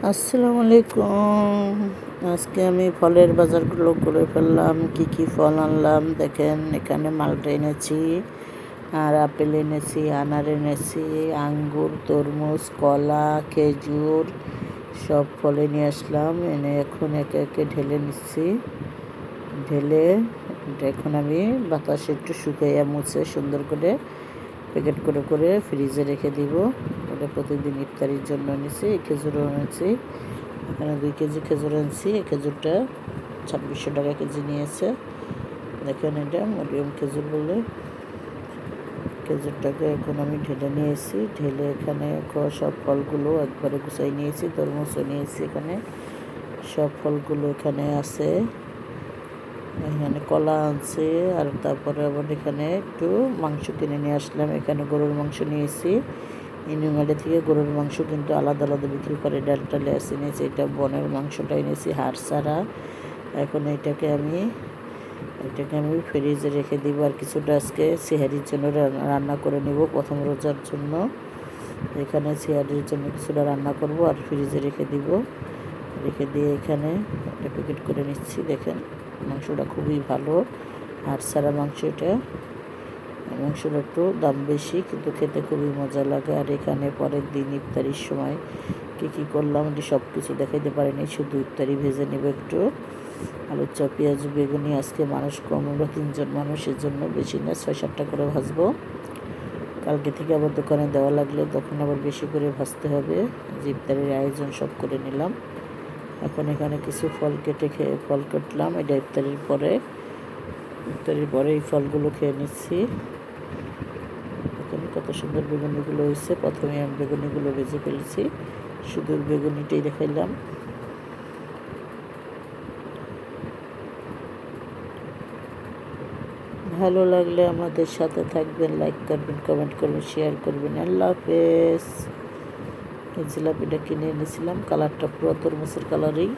আসসালামু আলাইকুম। আজকে আমি ফলের বাজারগুলো করে ফেললাম। কি ফল আনলাম দেখেন, এখানে মালটা এনেছি, আর আপেল এনেছি, আনার এনেছি, আঙ্গুর, তরমুজ, কলা, খেজুর সব ফলে নিয়ে আসলাম। এনে এখন একে একে ঢেলে নিচ্ছি। ঢেলে এখন আমি বাতাসে একটু শুকাইয়া মুছে সুন্দর করে প্যাকেট করে করে ফ্রিজে রেখে দিব। এটা প্রতিদিন ইফতারির জন্য নিয়েছি। খেজুরও এনেছি, এখানে 2 কেজি খেজুর আনছি। এই খেজুরটা 2600 টাকা কেজি নিয়েছে। দেখেন, এটা মরিয়ম খেজুর বলে। খেজুরটাকে এখন আমি ঢেলে নিয়েছি। ঢেলে এখানে সব ফলগুলো একবারে গুছাই নিয়েছি। তরমুজও নিয়েছি, এখানে সব ফলগুলো এখানে আছে। এখানে কলা আনছি, আর তারপরে আবার এখানে একটু মাংস কিনে নিয়ে আসলাম। এখানে গরুর মাংস নিয়েছি। ইনুমারি থেকে গরুর মাংস কিন্তু আলাদা আলাদা বিক্রি করে। ডালটা লেসে নিয়েছি, এটা বনের মাংসটাই নিয়েছি, হাড় ছাড়া। এখন এটাকে আমি ফ্রিজে রেখে দিব। আর কিছুটা আজকে সিহারির জন্য রান্না করে নিব, প্রথম রোজার জন্য। এখানে সিহারির জন্য কিছুটা রান্না করব আর ফ্রিজে রেখে দিব। রেখে দিয়ে এখানে একটা প্যাকেট করে নিচ্ছি। দেখেন, মাংসটা খুবই ভালো, হাড় ছাড়া মাংস। এটা মাংসটা একটু দাম বেশি, কিন্তু খেতে খুবই মজা লাগে। আর এখানে পরের দিন ইফতারির সময় কী করলাম এটি সব কিছু দেখাইতে পারিনি, শুধু ইফতারি ভেজে নেব একটু। আলুর চপ, পেঁয়াজ, বেগুনি। আজকে মানুষ কম, আমরা 3 জন মানুষের জন্য, বেশি না, 6-7টা করে ভাজবো। কালকে থেকে আবার দোকানে দেওয়া লাগলে তখন আবার বেশি করে ভাজতে হবে। যে ইফতারির আয়োজন সব করে নিলাম। এখন এখানে কিছু ফল কাটলাম। এটা ইফতারির পরে এই ফলগুলো খেয়ে নিচ্ছি। এখানে কত সুন্দর বেগুনিগুলো হয়েছে। প্রথমে আমি বেগুনিগুলো ভেজে ফেলেছি, শুধু বেগুনিটাই দেখাইলাম। ভালো লাগলে আমাদের সাথে থাকবেন, লাইক করবেন, কমেন্ট করবেন, শেয়ার করবেন। আল্লাহ হাফেজ। এই জিলাপিটা কিনে এনেছিলাম, কালারটা পুরো তরমুজের কালারই।